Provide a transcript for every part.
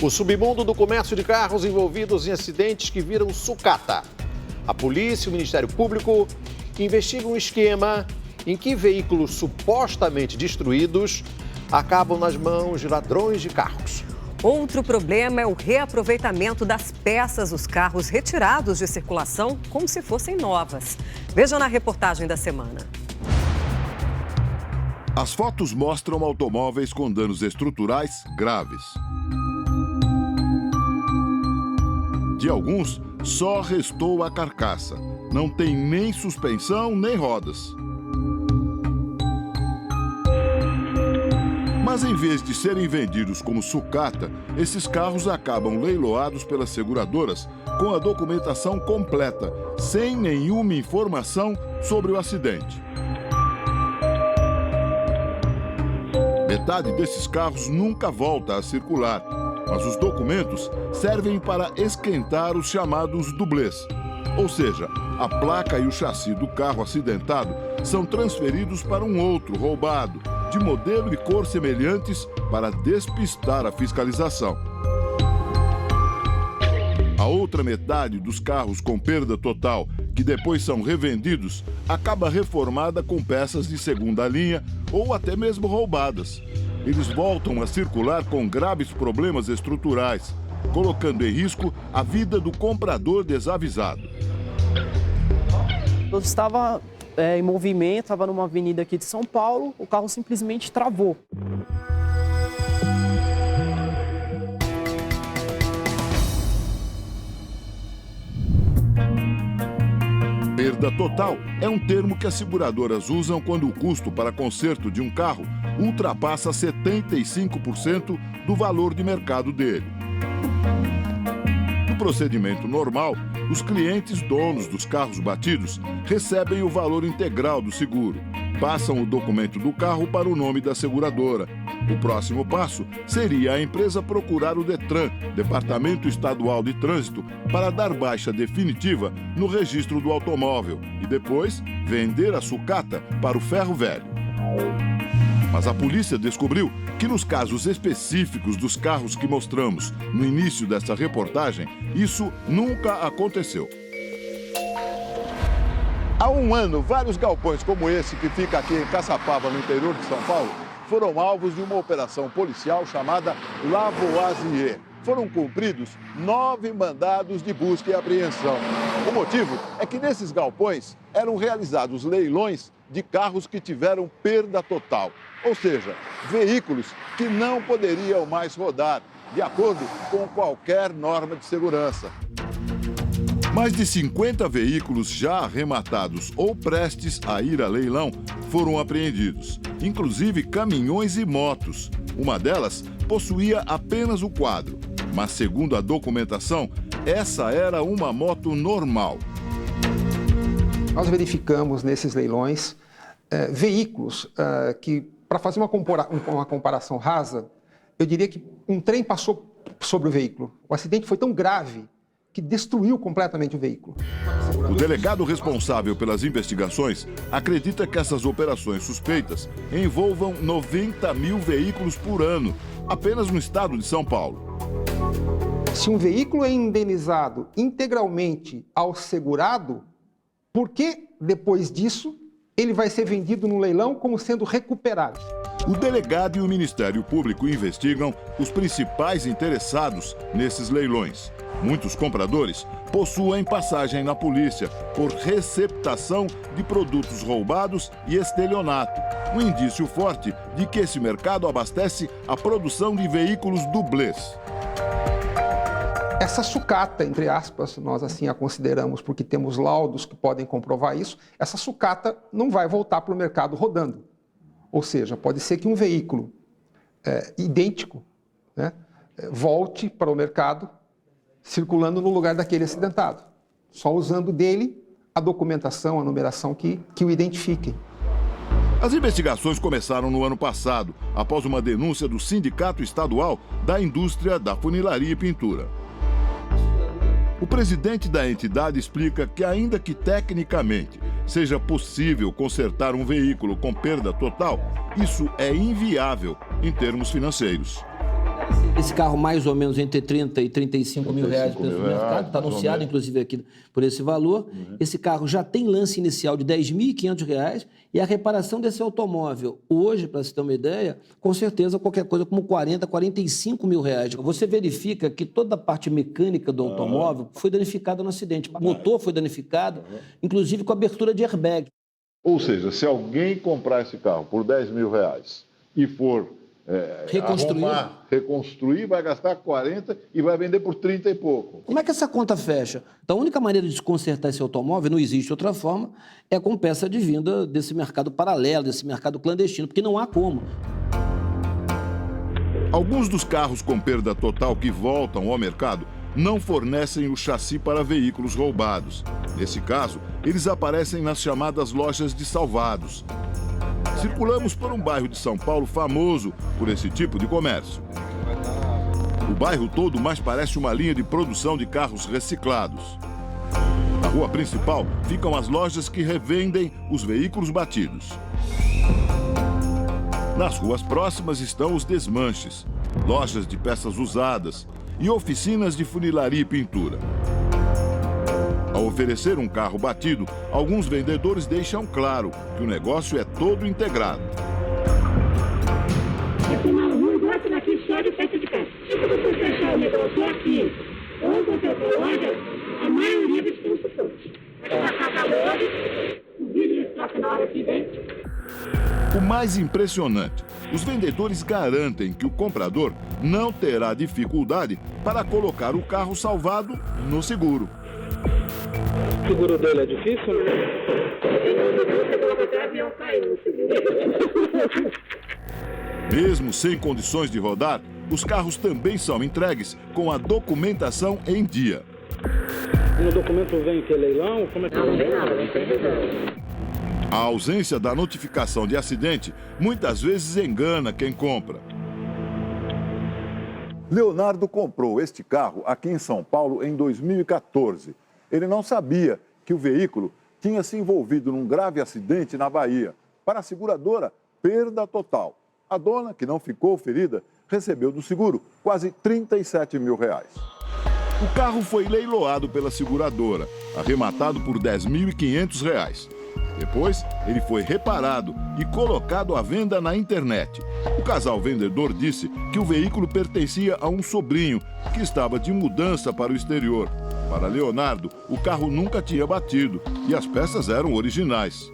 O submundo do comércio de carros envolvidos em acidentes que viram sucata. A polícia e o Ministério Público investigam um esquema em que veículos supostamente destruídos acabam nas mãos de ladrões de carros. Outro problema é o reaproveitamento das peças dos carros retirados de circulação como se fossem novas. Veja na reportagem da semana. As fotos mostram automóveis com danos estruturais graves. De alguns, só restou a carcaça. Não tem nem suspensão, nem rodas. Mas em vez de serem vendidos como sucata, esses carros acabam leiloados pelas seguradoras com a documentação completa, sem nenhuma informação sobre o acidente. Metade desses carros nunca volta a circular, mas os documentos servem para esquentar os chamados dublês. Ou seja, a placa e o chassi do carro acidentado são transferidos para um outro roubado, de modelo e cor semelhantes, para despistar a fiscalização. A outra metade dos carros com perda total, que depois são revendidos, acaba reformada com peças de segunda linha ou até mesmo roubadas. Eles voltam a circular com graves problemas estruturais, colocando em risco a vida do comprador desavisado. Eu estava em movimento, estava numa avenida aqui de São Paulo, o carro simplesmente travou. Perda total é um termo que as seguradoras usam quando o custo para conserto de um carro ultrapassa 75% do valor de mercado dele. No procedimento normal, os clientes donos dos carros batidos recebem o valor integral do seguro. Passam o documento do carro para o nome da seguradora. O próximo passo seria a empresa procurar o DETRAN, Departamento Estadual de Trânsito, para dar baixa definitiva no registro do automóvel e depois vender a sucata para o ferro velho. Mas a polícia descobriu que nos casos específicos dos carros que mostramos no início dessa reportagem, isso nunca aconteceu. Há um ano, vários galpões como esse que fica aqui em Caçapava, no interior de São Paulo, foram alvos de uma operação policial chamada Lavoisier. Foram cumpridos 9 mandados de busca e apreensão. O motivo é que nesses galpões eram realizados leilões de carros que tiveram perda total, ou seja, veículos que não poderiam mais rodar, de acordo com qualquer norma de segurança. Mais de 50 veículos já arrematados ou prestes a ir a leilão foram apreendidos, inclusive caminhões e motos. Uma delas possuía apenas o quadro, mas segundo a documentação, essa era uma moto normal. Nós verificamos nesses leilões veículos que, para fazer uma comparação rasa, eu diria que um trem passou sobre o veículo. O acidente foi tão grave que destruiu completamente o veículo. O delegado responsável pelas investigações acredita que essas operações suspeitas envolvam 90 mil veículos por ano, apenas no estado de São Paulo. Se um veículo é indenizado integralmente ao segurado, por que depois disso ele vai ser vendido no leilão como sendo recuperado? O delegado e o Ministério Público investigam os principais interessados nesses leilões. Muitos compradores possuem passagem na polícia por receptação de produtos roubados e estelionato. Um indício forte de que esse mercado abastece a produção de veículos dublês. Essa sucata, entre aspas, nós assim a consideramos porque temos laudos que podem comprovar isso, essa sucata não vai voltar para o mercado rodando. Ou seja, pode ser que um veículo idêntico, né, volte para o mercado circulando no lugar daquele acidentado, só usando dele a documentação, a numeração que o identifiquem. As investigações começaram no ano passado, após uma denúncia do Sindicato Estadual da Indústria da Funilaria e Pintura. O presidente da entidade explica que, ainda que tecnicamente seja possível consertar um veículo com perda total, isso é inviável em termos financeiros. Esse carro mais ou menos entre 30 e 35 mil reais no preço do mercado, está anunciado inclusive aqui por esse valor. Esse carro já tem lance inicial de R$ 10.500 e a reparação desse automóvel hoje, para você ter uma ideia, com certeza qualquer coisa como 40, 45 mil reais. Você verifica que toda a parte mecânica do automóvel foi danificada no acidente. O motor foi danificado, inclusive com abertura de airbag. Ou seja, se alguém comprar esse carro por R$ 10.000 e for reconstruir, vai gastar 40 e vai vender por 30 e pouco. Como é que essa conta fecha? Então, a única maneira de consertar esse automóvel, não existe outra forma, é com peça de vinda desse mercado paralelo, desse mercado clandestino, porque não há como. Alguns dos carros com perda total que voltam ao mercado não fornecem o chassi para veículos roubados. Nesse caso, eles aparecem nas chamadas lojas de salvados. Circulamos por um bairro de São Paulo famoso por esse tipo de comércio. O bairro todo mais parece uma linha de produção de carros reciclados. Na rua principal ficam as lojas que revendem os veículos batidos. Nas ruas próximas estão os desmanches, lojas de peças usadas e oficinas de funilaria e pintura. Ao oferecer um carro batido, alguns vendedores deixam claro que o negócio é todo integrado. Aqui na rua, gosto daqui só de peça de carro. Se você fechar o negócio aqui, ou qualquer loja, a maioria dos tem suporte. Vai passar valores, o vídeo troca na hora aqui dentro. O mais impressionante, os vendedores garantem que o comprador não terá dificuldade para colocar o carro salvado no seguro. O seguro dele é difícil? Mesmo sem condições de rodar, os carros também são entregues com a documentação em dia. No documento vem que é leilão? Como é que... Não vem nada, não tem leilão. A ausência da notificação de acidente muitas vezes engana quem compra. Leonardo comprou este carro aqui em São Paulo em 2014. Ele não sabia que o veículo tinha se envolvido num grave acidente na Bahia. Para a seguradora, perda total. A dona, que não ficou ferida, recebeu do seguro quase R$ 37 mil. O carro foi leiloado pela seguradora, arrematado por R$ 10.500. Depois, ele foi reparado e colocado à venda na internet. O casal vendedor disse que o veículo pertencia a um sobrinho que estava de mudança para o exterior. Para Leonardo, o carro nunca tinha batido e as peças eram originais.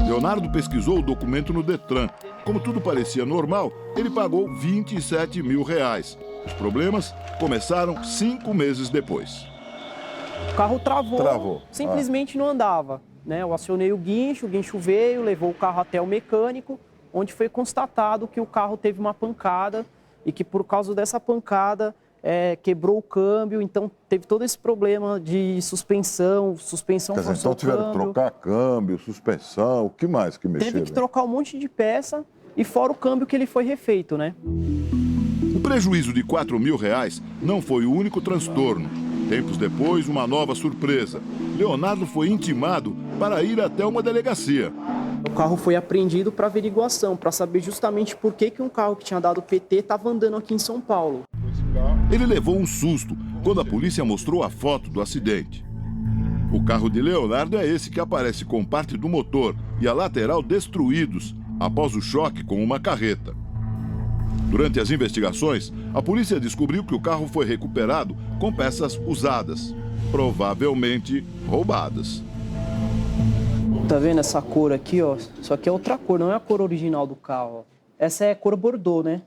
Leonardo pesquisou o documento no Detran. Como tudo parecia normal, ele pagou R$ 27 mil. Os problemas começaram 5 meses depois. O carro travou. Simplesmente não andava, né? Eu acionei o guincho veio, levou o carro até o mecânico, onde foi constatado que o carro teve uma pancada e que por causa dessa pancada quebrou o câmbio, então teve todo esse problema de suspensão forçou então tiveram que trocar câmbio, suspensão, o que mais que mexeu? Teve que trocar um monte de peça e fora o câmbio que ele foi refeito, né? O prejuízo de R$ 4 mil não foi o único transtorno. Tempos depois, uma nova surpresa. Leonardo foi intimado para ir até uma delegacia. O carro foi apreendido para averiguação, para saber justamente por que um carro que tinha dado PT estava andando aqui em São Paulo. Ele levou um susto quando a polícia mostrou a foto do acidente. O carro de Leonardo é esse que aparece com parte do motor e a lateral destruídos após o choque com uma carreta. Durante as investigações, a polícia descobriu que o carro foi recuperado com peças usadas, provavelmente roubadas. Tá vendo essa cor aqui, ó? Isso aqui é outra cor, não é a cor original do carro. Ó. Essa é a cor bordô, né?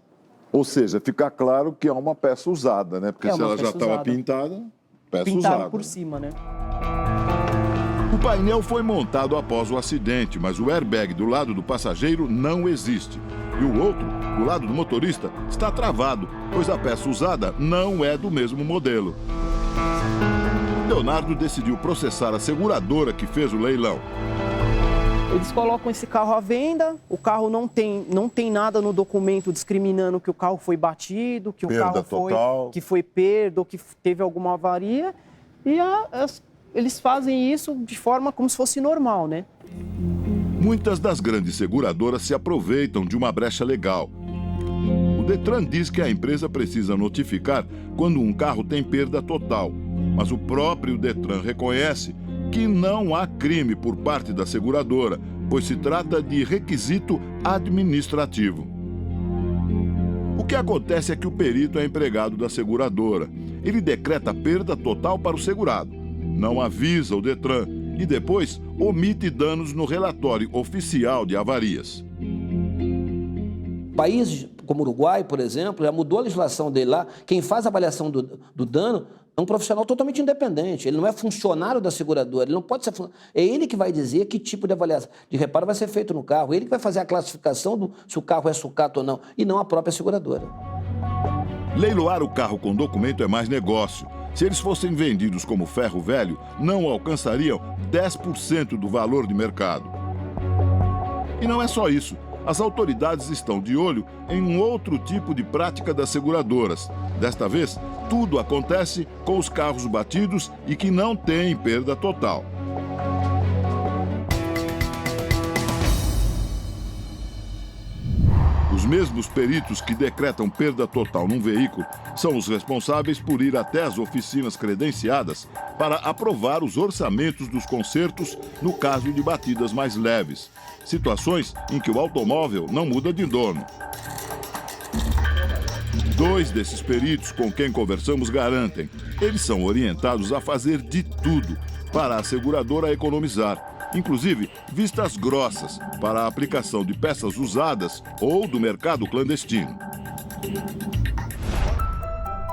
Ou seja, fica claro que é uma peça usada, né? Porque se ela já estava pintada, peça Pintaram usada. por cima, né? O painel foi montado após o acidente, mas o airbag do lado do passageiro não existe. E o outro, do lado do motorista, está travado, pois a peça usada não é do mesmo modelo. Leonardo decidiu processar a seguradora que fez o leilão. Eles colocam esse carro à venda, o carro não tem nada no documento discriminando que o carro foi batido, que o carro foi perda ou que teve alguma avaria. E eles fazem isso de forma como se fosse normal, né? Muitas das grandes seguradoras se aproveitam de uma brecha legal. O Detran diz que a empresa precisa notificar quando um carro tem perda total, mas o próprio Detran reconhece que não há crime por parte da seguradora, pois se trata de requisito administrativo. O que acontece é que o perito é empregado da seguradora. Ele decreta perda total para o segurado, não avisa o Detran e depois omite danos no relatório oficial de avarias. Países como o Uruguai, por exemplo, já mudou a legislação dele lá. Quem faz a avaliação do dano é um profissional totalmente independente. Ele não é funcionário da seguradora, ele não pode ser. É ele que vai dizer que tipo de avaliação de reparo vai ser feito no carro. Ele que vai fazer a classificação se o carro é sucata ou não, e não a própria seguradora. Leiloar o carro com documento é mais negócio. Se eles fossem vendidos como ferro velho, não alcançariam 10% do valor de mercado. E não é só isso. As autoridades estão de olho em um outro tipo de prática das seguradoras. Desta vez, tudo acontece com os carros batidos e que não têm perda total. Os mesmos peritos que decretam perda total num veículo são os responsáveis por ir até as oficinas credenciadas para aprovar os orçamentos dos consertos no caso de batidas mais leves. Situações em que o automóvel não muda de dono. 2 desses peritos com quem conversamos garantem, eles são orientados a fazer de tudo para a seguradora economizar, inclusive vistas grossas para a aplicação de peças usadas ou do mercado clandestino.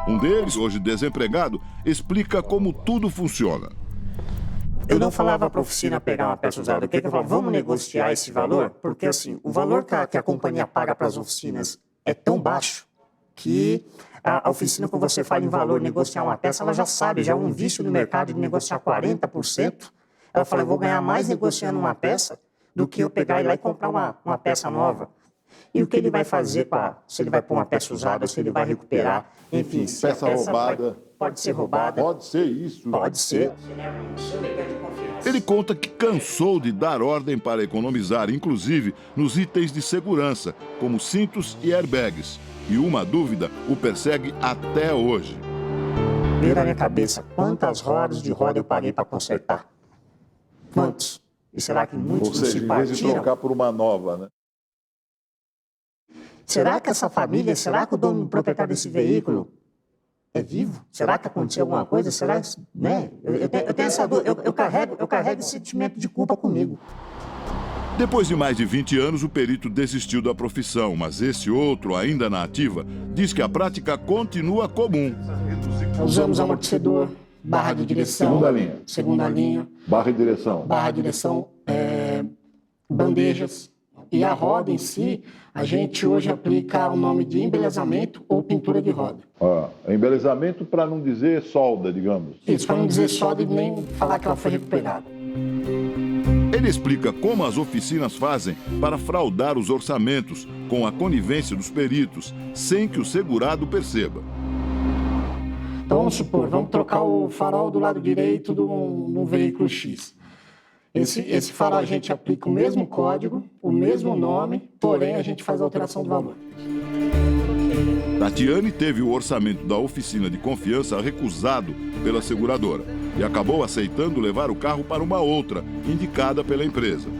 Um deles, hoje desempregado, explica como tudo funciona. Eu não falava para a oficina pegar uma peça usada, eu falava, vamos negociar esse valor? Porque assim, o valor que a companhia paga para as oficinas é tão baixo que a oficina, quando você fala em valor, negociar uma peça, ela já sabe, já é um vício no mercado de negociar 40%. Ela fala, eu vou ganhar mais negociando uma peça do que eu pegar e ir lá e comprar uma peça nova. E o que ele vai fazer, se ele vai pôr uma peça usada, se ele vai recuperar, enfim, se peça roubada. Pode ser roubada. Pode ser isso. Pode ser. Ele conta que cansou de dar ordem para economizar, inclusive nos itens de segurança, como cintos e airbags. E uma dúvida o persegue até hoje. Veio na minha cabeça, quantas rodas de roda eu paguei para consertar? Quantos? E será que muitos não se partiram? Ou seja, em vez de trocar por uma nova, né? Será que essa família, será que o dono, o proprietário desse veículo é vivo? Será que aconteceu alguma coisa? Será, né? Eu tenho essa dúvida, eu carrego esse sentimento de culpa comigo. Depois de mais de 20 anos, o perito desistiu da profissão, mas esse outro, ainda na ativa, diz que a prática continua comum. Usamos amortecedor, barra de direção. Segunda linha. Barra de direção. Bandejas. E a roda em si, a gente hoje aplica o nome de embelezamento ou pintura de roda. Embelezamento para não dizer solda, digamos. Isso, para não dizer solda e nem falar que ela foi recuperada. Ele explica como as oficinas fazem para fraudar os orçamentos com a conivência dos peritos, sem que o segurado perceba. Então vamos supor, vamos trocar o farol do lado direito no veículo X. Esse farol a gente aplica o mesmo código, o mesmo nome, porém a gente faz a alteração do valor. Tatiane teve o orçamento da oficina de confiança recusado pela seguradora e acabou aceitando levar o carro para uma outra, indicada pela empresa.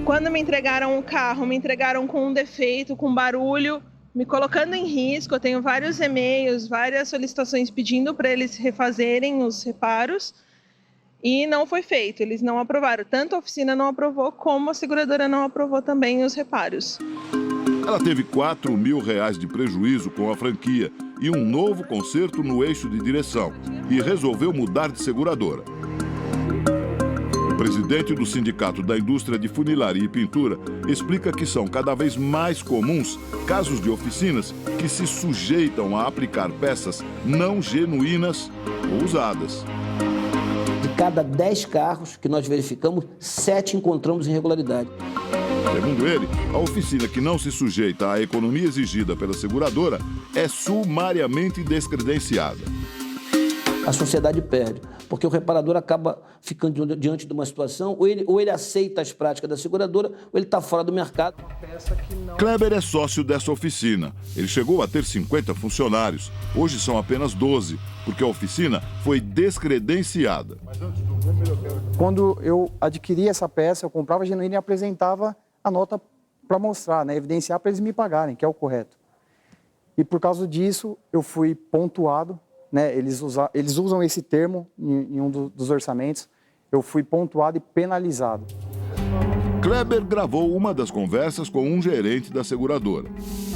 Quando me entregaram o carro, me entregaram com um defeito, com barulho, me colocando em risco. Eu tenho vários e-mails, várias solicitações pedindo para eles refazerem os reparos. E não foi feito, eles não aprovaram. Tanto a oficina não aprovou, como a seguradora não aprovou também os reparos. Ela teve R$4.000 de prejuízo com a franquia e um novo conserto no eixo de direção e resolveu mudar de seguradora. O presidente do Sindicato da Indústria de Funilaria e Pintura explica que são cada vez mais comuns casos de oficinas que se sujeitam a aplicar peças não genuínas ou usadas. De cada 10 carros que nós verificamos, 7 encontramos irregularidade. Segundo ele, a oficina que não se sujeita à economia exigida pela seguradora é sumariamente descredenciada. a sociedade perde, porque o reparador acaba ficando diante de uma situação, ou ele aceita as práticas da seguradora, ou ele está fora do mercado. Kleber é sócio dessa oficina. Ele chegou a ter 50 funcionários. Hoje são apenas 12, porque a oficina foi descredenciada. Quando eu adquiri essa peça, eu comprava genuína e apresentava a nota para mostrar, né, evidenciar para eles me pagarem, que é o correto. E por causa disso, eu fui pontuado, né, eles usam esse termo em um dos orçamentos, eu fui pontuado e penalizado. Kleber gravou uma das conversas com um gerente da seguradora.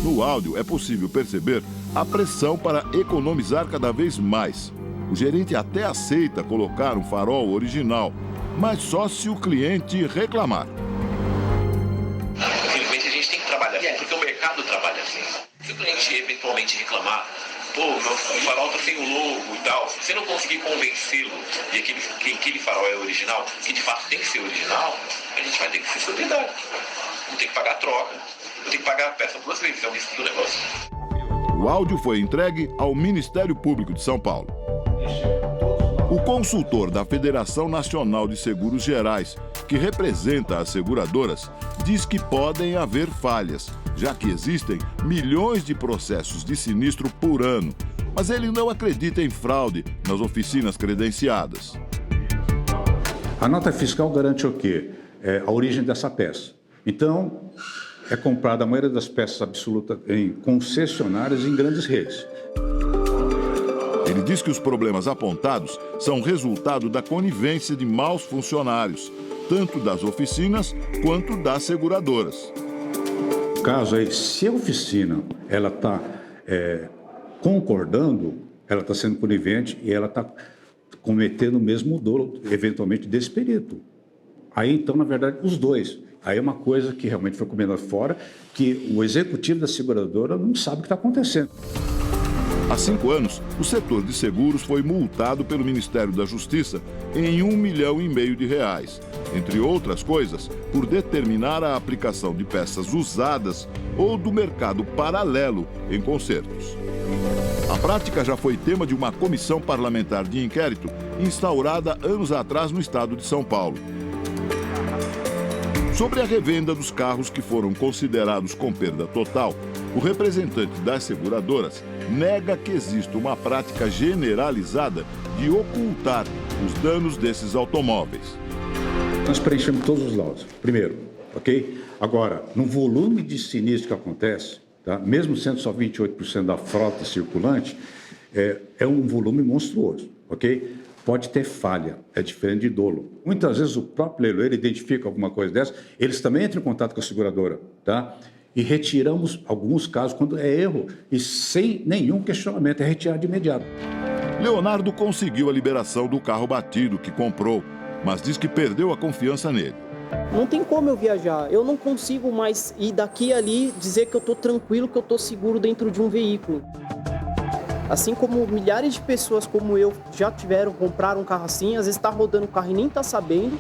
No áudio é possível perceber a pressão para economizar cada vez mais. O gerente até aceita colocar um farol original, mas só se o cliente reclamar. Infelizmente a gente tem que trabalhar assim, porque o mercado trabalha assim. Se o cliente eventualmente reclamar, pô, meu farol tá sem o logo e tal, se você não conseguir convencê-lo de que aquele farol é original, que de fato tem que ser original, a gente vai ter que ser solidário. Vou ter que pagar a troca, vou ter que pagar a peça 2 vezes, é o risco do negócio. O áudio foi entregue ao Ministério Público de São Paulo. O consultor da Federação Nacional de Seguros Gerais, que representa as seguradoras, diz que podem haver falhas, já que existem milhões de processos de sinistro por ano. Mas ele não acredita em fraude nas oficinas credenciadas. A nota fiscal garante o quê? A origem dessa peça. Então, é comprada a maioria das peças absolutas em concessionárias e em grandes redes. Ele diz que os problemas apontados são resultado da conivência de maus funcionários, tanto das oficinas quanto das seguradoras. O caso é, se a oficina está concordando, ela está sendo conivente e ela está cometendo o mesmo dolo, eventualmente, desse perito. Aí, então, na verdade, os dois. Aí é uma coisa que realmente foi combinada fora, que o executivo da seguradora não sabe o que está acontecendo. Há 5 anos, o setor de seguros foi multado pelo Ministério da Justiça em R$1,5 milhão de reais, entre outras coisas, por determinar a aplicação de peças usadas ou do mercado paralelo em consertos. A prática já foi tema de uma comissão parlamentar de inquérito instaurada anos atrás no estado de São Paulo. Sobre a revenda dos carros que foram considerados com perda total, o representante das seguradoras nega que exista uma prática generalizada de ocultar os danos desses automóveis. Nós preenchemos todos os laudos, primeiro, ok? Agora, no volume de sinistro que acontece, tá? Mesmo sendo só 28% da frota circulante, é um volume monstruoso, ok? Pode ter falha, é diferente de dolo. Muitas vezes o próprio leiloeiro identifica alguma coisa dessa, eles também entram em contato com a seguradora, tá? E retiramos alguns casos quando é erro e sem nenhum questionamento, é retirado de imediato. Leonardo conseguiu a liberação do carro batido que comprou, mas diz que perdeu a confiança nele. Não tem como eu viajar, eu não consigo mais ir daqui e ali dizer que eu estou tranquilo, que eu estou seguro dentro de um veículo. Assim como milhares de pessoas como eu já compraram um carro assim, às vezes está rodando o carro e nem está sabendo.